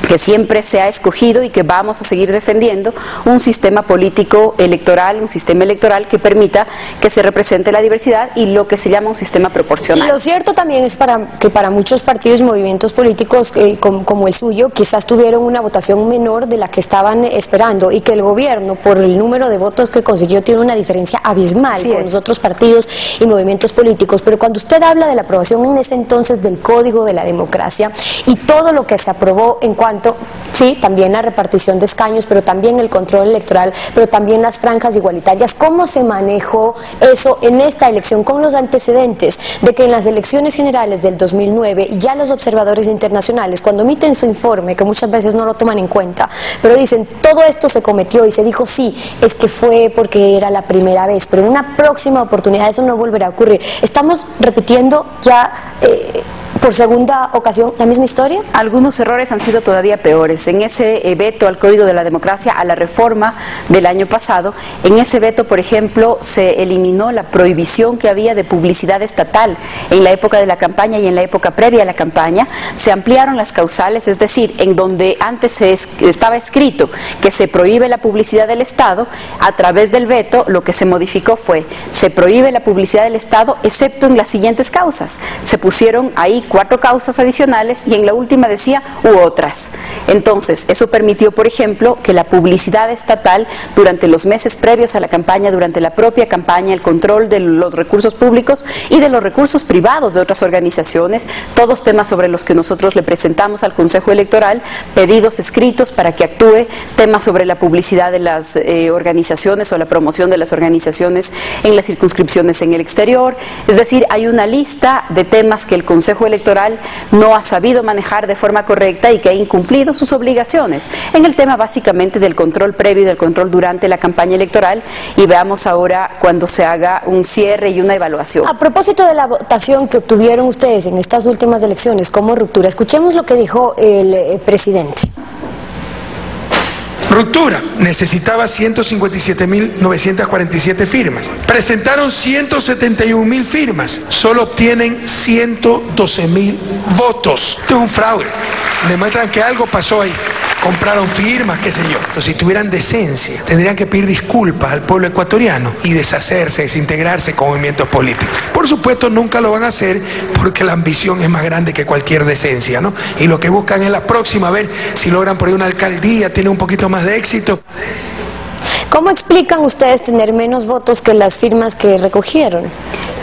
que siempre se ha escogido y que vamos a seguir defendiendo un sistema político electoral, un sistema electoral que permita que se represente la diversidad y lo que se llama un sistema proporcional. Y lo cierto también es que para muchos partidos y movimientos políticos como el suyo, quizás tuvieron una votación menor de la que estaban esperando, y que el gobierno, por el número de votos que consiguió, tiene una diferencia abismal con los otros partidos y movimientos políticos. Pero cuando usted habla de la aprobación en ese entonces del Código de la Democracia y todo lo que se aprobó en cuanto, sí, también la repartición de escaños, pero también el control electoral, pero también las franjas igualitarias, ¿cómo se manejó eso en esta elección con los antecedentes de que en las elecciones generales del 2009 ya los observadores internacionales, cuando emiten su informe, que muchas veces no lo toman en cuenta, pero dicen todo esto se cometió y se dijo sí, es que fue porque era la primera vez, pero en una próxima oportunidad eso no volverá a ocurrir? ¿Estamos repitiendo ya por segunda ocasión la misma historia? Algunos errores han sido todavía peores. En ese veto al Código de la Democracia, a la reforma del año pasado, en ese veto, por ejemplo, se eliminó la prohibición que había de publicidad estatal en la época de la campaña y en la época previa a la campaña. Se ampliaron las causales, es decir, en donde antes estaba escrito que se prohíbe la publicidad del Estado, a través del veto lo que se modificó fue: se prohíbe la publicidad del Estado excepto en las siguientes causas. Se pusieron ahí 4 causas adicionales y en la última decía u otras. Entonces, eso permitió, por ejemplo, que la publicidad estatal durante los meses previos a la campaña, durante la propia campaña, el control de los recursos públicos y de los recursos privados de otras organizaciones, todos temas sobre los que nosotros le presentamos al Consejo Electoral pedidos escritos para que actúe, temas sobre la publicidad de las organizaciones o la promoción de las organizaciones en las circunscripciones en el exterior. Es decir, hay una lista de temas que el Consejo Electoral no ha sabido manejar de forma correcta y que ha incumplido sus obligaciones en el tema básicamente del control previo y del control durante la campaña electoral, y veamos ahora cuando se haga un cierre y una evaluación. A propósito de la votación que obtuvieron ustedes en estas últimas elecciones como ruptura, escuchemos lo que dijo el presidente. Ruptura necesitaba 157.947 firmas. Presentaron 171.000 firmas. Solo obtienen 112.000 votos. Esto es un fraude. Demuestran que algo pasó ahí. Compraron firmas, qué sé yo. Pero si tuvieran decencia, tendrían que pedir disculpas al pueblo ecuatoriano y deshacerse, desintegrarse con movimientos políticos. Por supuesto, nunca lo van a hacer porque la ambición es más grande que cualquier decencia, ¿no? Y lo que buscan es la próxima, a ver si logran por ahí una alcaldía, tienen un poquito más de éxito. ¿Cómo explican ustedes tener menos votos que las firmas que recogieron?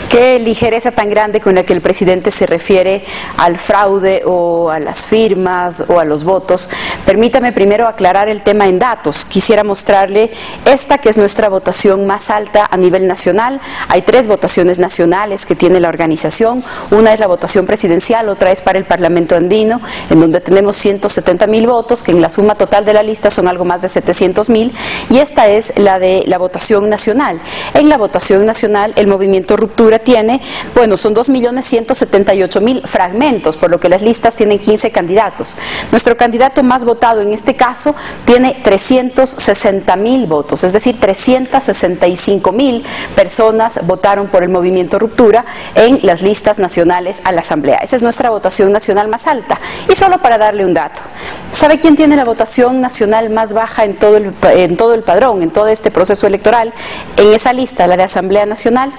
Qué ligereza tan grande con la que el presidente se refiere al fraude o a las firmas o a los votos. Permítame primero aclarar el tema en datos. Quisiera mostrarle esta, que es nuestra votación más alta a nivel nacional. Hay 3 votaciones nacionales que tiene la organización. Una es la votación presidencial, otra es para el Parlamento andino, en donde tenemos 170.000 votos, que en la suma total de la lista son algo más de 700.000, y esta es la de la votación nacional. En la votación nacional, el movimiento Ruptura tiene, bueno, son 2.178.000 fragmentos, por lo que las listas tienen 15 candidatos. Nuestro candidato más votado en este caso tiene 360.000 votos, es decir, 365.000 personas votaron por el movimiento Ruptura en las listas nacionales a la Asamblea. Esa es nuestra votación nacional más alta. Y solo para darle un dato, ¿sabe quién tiene la votación nacional más baja en todo el padrón, en todo este proceso electoral? En esa lista, la de Asamblea Nacional,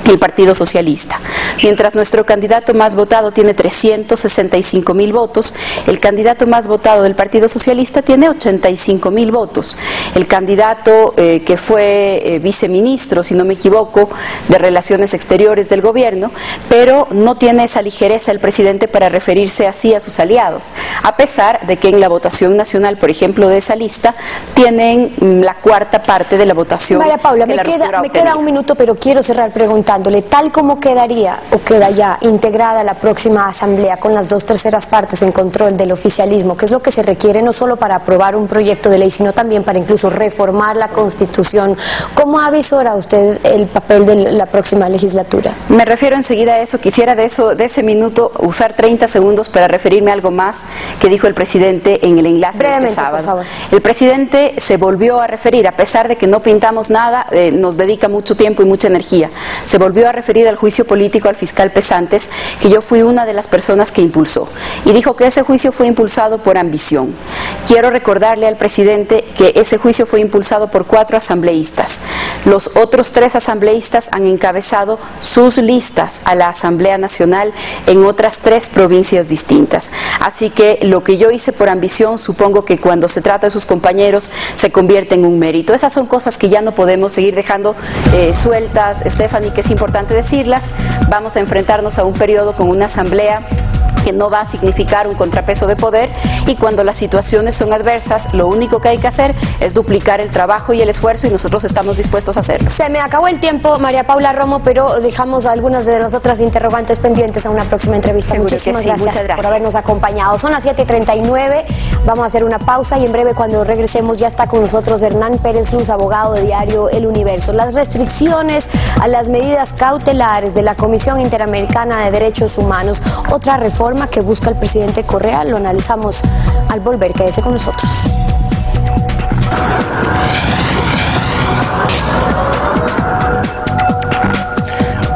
el Partido Socialista. Mientras nuestro candidato más votado tiene 365.000 votos, el candidato más votado del Partido Socialista tiene 85.000 votos. El candidato que fue viceministro, si no me equivoco, de Relaciones Exteriores del gobierno, pero no tiene esa ligereza el presidente para referirse así a sus aliados, a pesar de que en la votación nacional, por ejemplo, de esa lista, tienen la 4ª parte de la votación. María Paula, me queda un minuto, pero quiero cerrar preguntándole, tal como quedaría o queda ya integrada la próxima asamblea con las 2/3 partes en control del oficialismo, que es lo que se requiere no solo para aprobar un proyecto de ley, sino también para incluso reformar la Constitución. ¿Cómo avisora usted el papel de la próxima legislatura? Me refiero enseguida a eso. Quisiera de ese minuto usar 30 segundos para referirme a algo más que dijo el presidente en el enlace de este sábado. Por favor. El presidente se volvió a referir, a pesar de que no pintamos nada, nos dedica mucho tiempo y mucha energía. Se volvió a referir al juicio político al fiscal Pesantes, que yo fui una de las personas que impulsó, y dijo que ese juicio fue impulsado por ambición. Quiero recordarle al presidente que ese juicio fue impulsado por 4 asambleístas. Los otros 3 asambleístas han encabezado sus listas a la Asamblea Nacional en otras 3 provincias distintas. Así que lo que yo hice por ambición, supongo que cuando se trata de sus compañeros se convierte en un mérito. Esas son cosas que ya no podemos seguir dejando sueltas, Stephanie, que es importante decirlas. Vamos a enfrentarnos a un periodo con una asamblea que no va a significar un contrapeso de poder, y cuando las situaciones son adversas, lo único que hay que hacer es duplicar el trabajo y el esfuerzo, y nosotros estamos dispuestos a hacerlo. Se me acabó el tiempo, María Paula Romo, pero dejamos algunas de las otras interrogantes pendientes a una próxima entrevista. Muchísimas gracias por habernos acompañado. Son las 7:39, vamos a hacer una pausa y en breve, cuando regresemos, ya está con nosotros Hernán Pérez Luz, abogado de diario El Universo. Las restricciones a las medidas cautelares de la Comisión Interamericana de Derechos Humanos, otra reforma que busca el presidente Correa, lo analizamos al volver. Quédese con nosotros.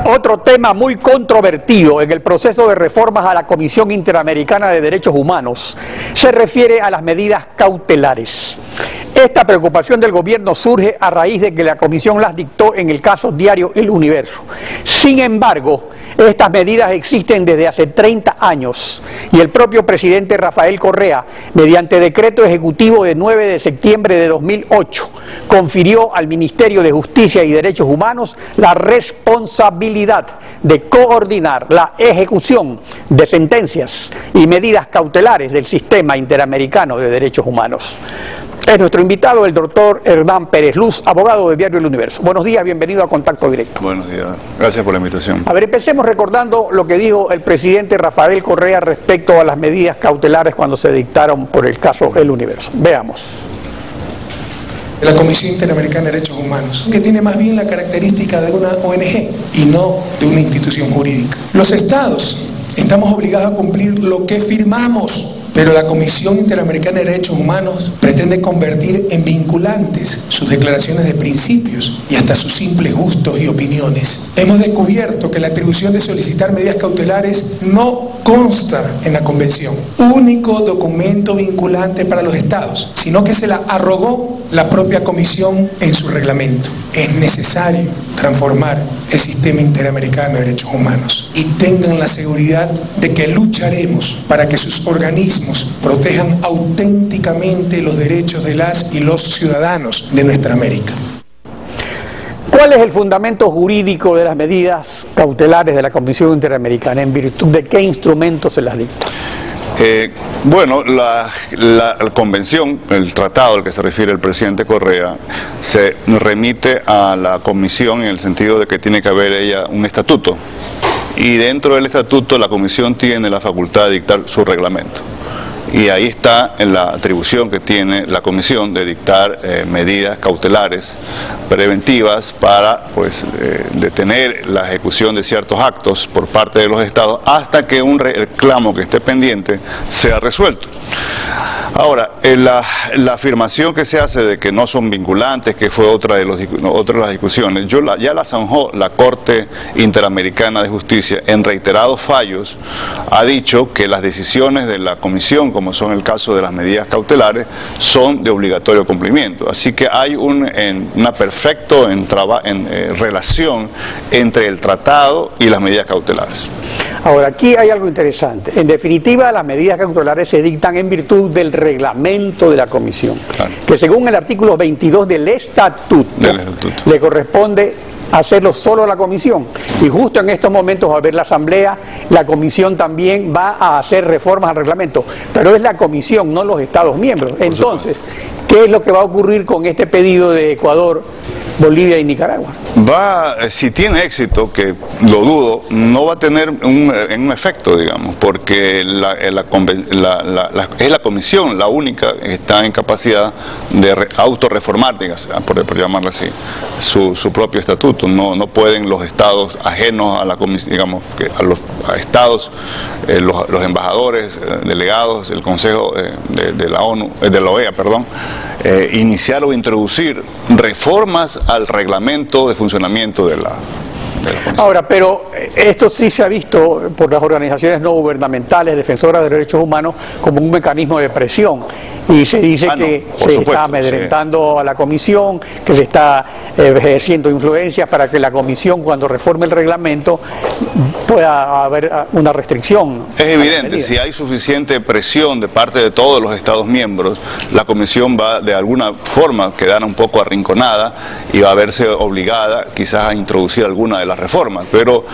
Otro tema muy controvertido en el proceso de reformas a la Comisión Interamericana de Derechos Humanos se refiere a las medidas cautelares. Esta preocupación del gobierno surge a raíz de que la comisión las dictó en el caso diario El Universo. Sin embargo, estas medidas existen desde hace 30 años y el propio presidente Rafael Correa, mediante decreto ejecutivo de 9 de septiembre de 2008, confirió al Ministerio de Justicia y Derechos Humanos la responsabilidad de coordinar la ejecución de sentencias y medidas cautelares del Sistema Interamericano de Derechos Humanos. Es nuestro invitado el doctor Hernán Pérez Luz, abogado de diario El Universo. Buenos días, bienvenido a Contacto Directo. Buenos días, gracias por la invitación. A ver, empecemos recordando lo que dijo el presidente Rafael Correa respecto a las medidas cautelares cuando se dictaron por el caso El Universo. Veamos. La Comisión Interamericana de Derechos Humanos, que tiene más bien la característica de una ONG y no de una institución jurídica. Los estados estamos obligados a cumplir lo que firmamos, pero la Comisión Interamericana de Derechos Humanos pretende convertir en vinculantes sus declaraciones de principios y hasta sus simples gustos y opiniones. Hemos descubierto que la atribución de solicitar medidas cautelares no consta en la Convención, único documento vinculante para los estados, sino que se la arrogó la propia Comisión en su reglamento. Es necesario transformar el Sistema Interamericano de Derechos Humanos y tengan la seguridad de que lucharemos para que sus organismos protejan auténticamente los derechos de las y los ciudadanos de nuestra América. ¿Cuál es el fundamento jurídico de las medidas cautelares de la Comisión Interamericana? ¿En virtud de qué instrumentos se las dicta? Bueno, la convención, el tratado al que se refiere el presidente Correa, se remite a la comisión en el sentido de que tiene que haber ella un estatuto. Y dentro del estatuto la comisión tiene la facultad de dictar su reglamento. Y ahí está en la atribución que tiene la comisión de dictar medidas cautelares preventivas para detener la ejecución de ciertos actos por parte de los estados hasta que un reclamo que esté pendiente sea resuelto. Ahora, la afirmación que se hace de que no son vinculantes, que fue otra de las discusiones, ya la zanjó la Corte Interamericana de Justicia en reiterados fallos, ha dicho que las decisiones de la Comisión, como son el caso de las medidas cautelares, son de obligatorio cumplimiento. Así que hay una perfecta relación entre el tratado y las medidas cautelares. Ahora, aquí hay algo interesante. En definitiva, las medidas cautelares se dictan en virtud del reglamento de la Comisión, que según el artículo 22 del Estatuto, le corresponde hacerlo solo a la Comisión. Y justo en estos momentos va a haber la Asamblea, la Comisión también va a hacer reformas al reglamento, pero es la Comisión, no los Estados miembros. Entonces, ¿qué es lo que va a ocurrir con este pedido de Ecuador, Bolivia y Nicaragua? Si tiene éxito, que lo dudo, no va a tener un efecto, digamos, porque es la comisión la única que está en capacidad de autorreformar, por llamarlo así, su propio estatuto. No pueden los estados ajenos a la comisión, digamos, a estados, los embajadores, delegados, el Consejo de la ONU, de la OEA, perdón, iniciar o introducir reformas al reglamento de funcionamiento de la Comisión. Ahora, pero esto sí se ha visto por las organizaciones no gubernamentales, defensoras de derechos humanos, como un mecanismo de presión. Y se dice que se está amedrentando a la Comisión, que se está ejerciendo influencias para que la Comisión, cuando reforme el reglamento, pueda haber una restricción. Es evidente, si hay suficiente presión de parte de todos los Estados miembros, la Comisión va de alguna forma a quedar un poco arrinconada y va a verse obligada quizás a introducir alguna de las reformas. Pero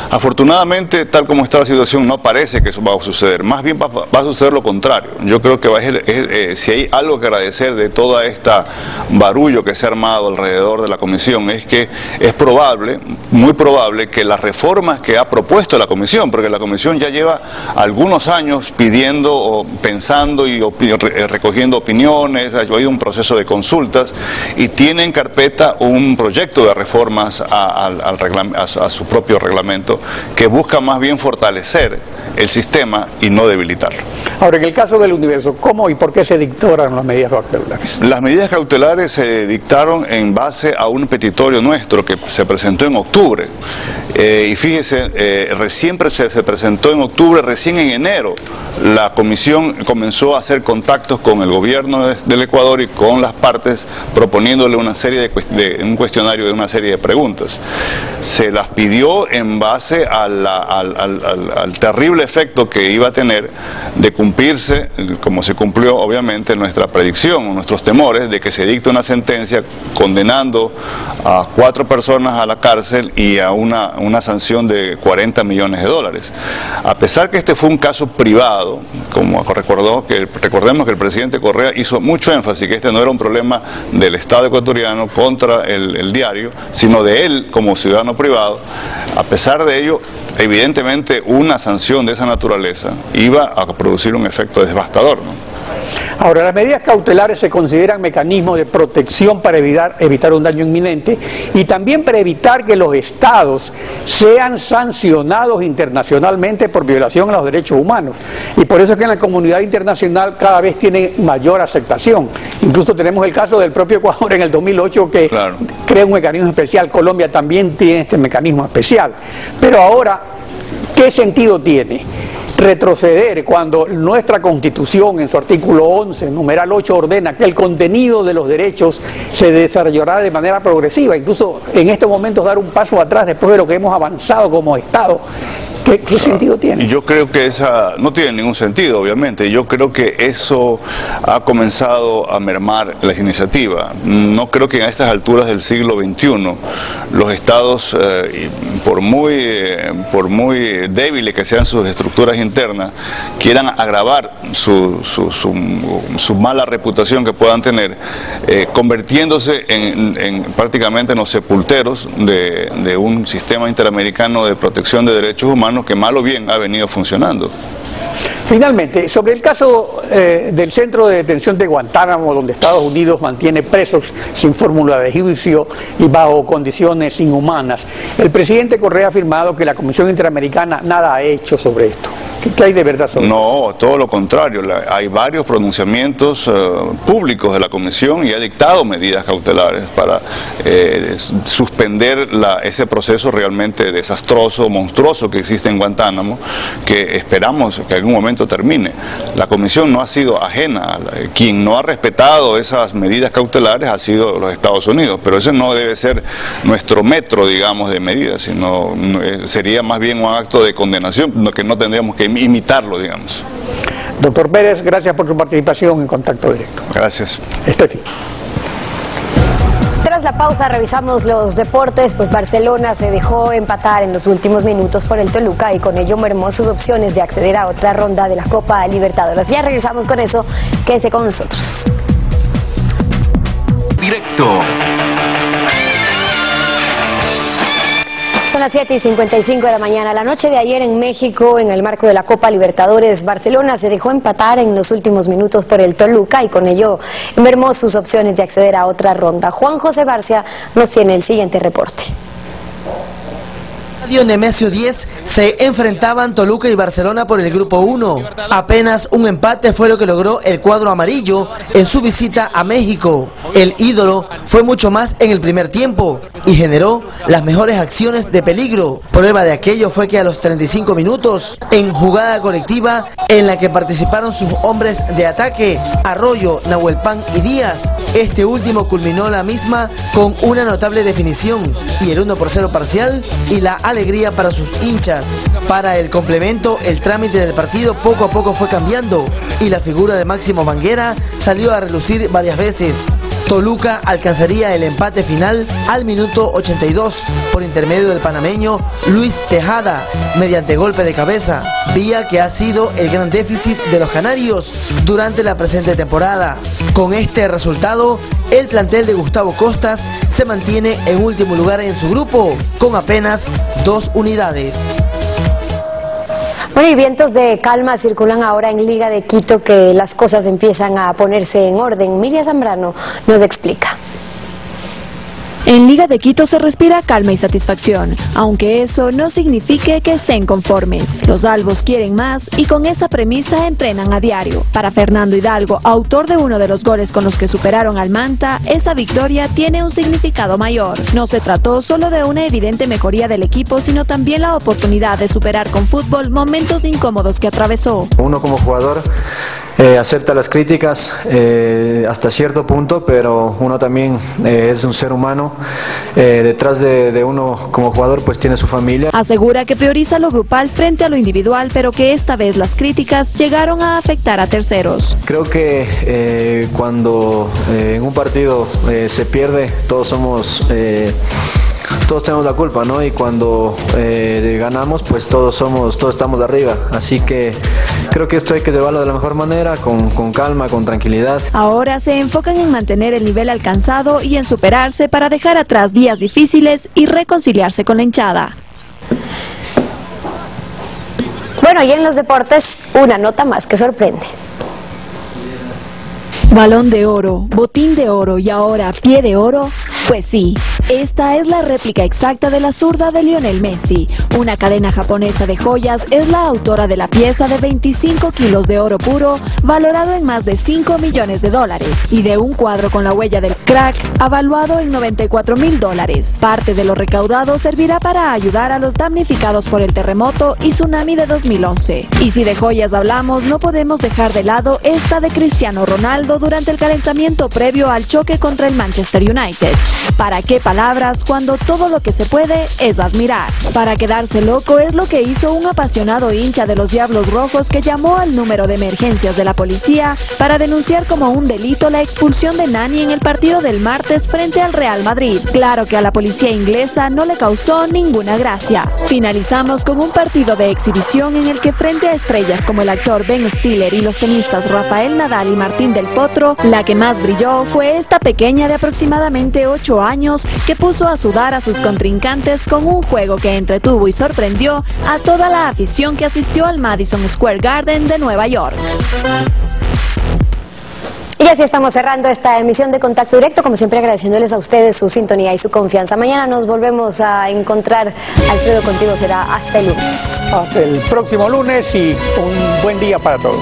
afortunadamente, tal como está la situación, no parece que eso va a suceder. Más bien va a suceder lo contrario. Yo creo que si hay algo que agradecer de toda esta barullo que se ha armado alrededor de la Comisión, es que es probable, muy probable, que las reformas que ha propuesto la Comisión, porque la Comisión ya lleva algunos años pidiendo o pensando y recogiendo opiniones, ha habido un proceso de consultas y tiene en carpeta un proyecto de reformas a su propio reglamento que busca más bien fortalecer el sistema y no debilitarlo. Ahora, en el caso del Universo, ¿cómo y por qué se dictaron las medidas cautelares? Las medidas cautelares se dictaron en base a un petitorio nuestro que se presentó en octubre. Y fíjese, recién se presentó en octubre, recién en enero la Comisión comenzó a hacer contactos con el gobierno del Ecuador y con las partes, proponiéndole una serie un cuestionario de una serie de preguntas. Se las pidió en base al terrible efecto que iba a tener de cumplirse, como se cumplió obviamente nuestra predicción, nuestros temores de que se dicte una sentencia condenando a 4 personas a la cárcel y a una sanción de $40 millones. A pesar que este fue un caso privado, como recordemos que el presidente Correa hizo mucho énfasis que este no era un problema del Estado ecuatoriano contra el diario, sino de él como ciudadano privado. A pesar de ello, evidentemente una sanción de esa naturaleza iba a producir un efecto devastador, ¿no? Ahora, las medidas cautelares se consideran mecanismos de protección para evitar un daño inminente y también para evitar que los estados sean sancionados internacionalmente por violación a los derechos humanos. Y por eso es que en la comunidad internacional cada vez tiene mayor aceptación. Incluso tenemos el caso del propio Ecuador en el 2008 que crea un mecanismo especial. Colombia también tiene este mecanismo especial. Pero ahora, ¿qué sentido tiene retroceder cuando nuestra Constitución en su artículo 11, numeral 8, ordena que el contenido de los derechos se desarrollará de manera progresiva? Incluso en estos momentos dar un paso atrás después de lo que hemos avanzado como Estado. ¿Qué sentido tiene? Yo creo que no tiene ningún sentido, obviamente. Yo creo que eso ha comenzado a mermar la iniciativa. No creo que en estas alturas del siglo XXI los estados, por muy débiles que sean sus estructuras internas, quieran agravar su mala reputación que puedan tener, convirtiéndose en prácticamente en los sepulteros de un sistema interamericano de protección de derechos humanos que mal o bien ha venido funcionando. Finalmente, sobre el caso del centro de detención de Guantánamo, donde Estados Unidos mantiene presos sin fórmula de juicio y bajo condiciones inhumanas, el presidente Correa ha afirmado que la Comisión Interamericana nada ha hecho sobre esto. ¿Qué hay de verdad sobre esto? No, todo lo contrario. Hay varios pronunciamientos públicos de la Comisión y ha dictado medidas cautelares para suspender ese proceso realmente desastroso, monstruoso que existe en Guantánamo, que esperamos que en algún momento termine. La Comisión no ha sido ajena. Quien no ha respetado esas medidas cautelares ha sido los Estados Unidos, pero ese no debe ser nuestro metro, digamos, de medidas, sino sería más bien un acto de condenación que no tendríamos que imitarlo, digamos. Doctor Pérez, gracias por su participación en Contacto Directo. Gracias. Estefi. Tras la pausa revisamos los deportes, pues Barcelona se dejó empatar en los últimos minutos por el Toluca y con ello mermó sus opciones de acceder a otra ronda de la Copa Libertadores. Ya regresamos con eso, quédese con nosotros. Directo. Son las 7:55 de la mañana. La noche de ayer en México, en el marco de la Copa Libertadores, Barcelona se dejó empatar en los últimos minutos por el Toluca y con ello mermó sus opciones de acceder a otra ronda. Juan José Barcia nos tiene el siguiente reporte. Nemesio 10 se enfrentaban Toluca y Barcelona por el grupo 1. Apenas un empate fue lo que logró el cuadro amarillo en su visita a México. El ídolo fue mucho más en el primer tiempo y generó las mejores acciones de peligro. Prueba de aquello fue que a los 35 minutos, en jugada colectiva en la que participaron sus hombres de ataque, Arroyo, Nahuelpan y Díaz, este último culminó la misma con una notable definición y el 1-0 parcial y la alegría para sus hinchas. Para el complemento, el trámite del partido poco a poco fue cambiando y la figura de Máximo Banguera salió a relucir varias veces. Toluca alcanzaría el empate final al minuto 82 por intermedio del panameño Luis Tejada mediante golpe de cabeza, vía que ha sido el gran déficit de los canarios durante la presente temporada. Con este resultado, el plantel de Gustavo Costas se mantiene en último lugar en su grupo con apenas 2 unidades. Bueno, y vientos de calma circulan ahora en Liga de Quito, que las cosas empiezan a ponerse en orden. Miriam Zambrano nos explica. En Liga de Quito se respira calma y satisfacción, aunque eso no signifique que estén conformes. Los albos quieren más y con esa premisa entrenan a diario. Para Fernando Hidalgo, autor de uno de los goles con los que superaron al Manta, esa victoria tiene un significado mayor. No se trató solo de una evidente mejoría del equipo, sino también la oportunidad de superar con fútbol momentos incómodos que atravesó. Uno como jugador acepta las críticas hasta cierto punto, pero uno también es un ser humano. Detrás de uno como jugador pues tiene su familia. Asegura que prioriza lo grupal frente a lo individual, pero que esta vez las críticas llegaron a afectar a terceros. Creo que cuando en un partido se pierde, todos tenemos la culpa, ¿no? Y cuando ganamos, pues todos estamos de arriba. Así que creo que esto hay que llevarlo de la mejor manera, con calma, con tranquilidad. Ahora se enfocan en mantener el nivel alcanzado y en superarse para dejar atrás días difíciles y reconciliarse con la hinchada. Bueno, y en los deportes, una nota más que sorprende. Balón de oro, botín de oro y ahora pie de oro. Pues sí, esta es la réplica exacta de la zurda de Lionel Messi. Una cadena japonesa de joyas es la autora de la pieza de 25 kilos de oro puro, valorado en más de $5 millones, y de un cuadro con la huella del crack, avaluado en $94,000. Parte de lo recaudado servirá para ayudar a los damnificados por el terremoto y tsunami de 2011. Y si de joyas hablamos, no podemos dejar de lado esta de Cristiano Ronaldo durante el calentamiento previo al choque contra el Manchester United. ¿Para qué palabras? palabras cuando todo lo que se puede es admirar. Para quedarse loco es lo que hizo un apasionado hincha de los Diablos Rojos que llamó al número de emergencias de la policía para denunciar como un delito la expulsión de Nani en el partido del martes frente al Real Madrid. Claro que a la policía inglesa no le causó ninguna gracia. Finalizamos con un partido de exhibición en el que frente a estrellas como el actor Ben Stiller y los tenistas Rafael Nadal y Martín del Potro, la que más brilló fue esta pequeña de aproximadamente 8 años que puso a sudar a sus contrincantes con un juego que entretuvo y sorprendió a toda la afición que asistió al Madison Square Garden de Nueva York. Y así estamos cerrando esta emisión de Contacto Directo, como siempre agradeciéndoles a ustedes su sintonía y su confianza. Mañana nos volvemos a encontrar. Alfredo, contigo será hasta el lunes. Hasta el próximo lunes y un buen día para todos.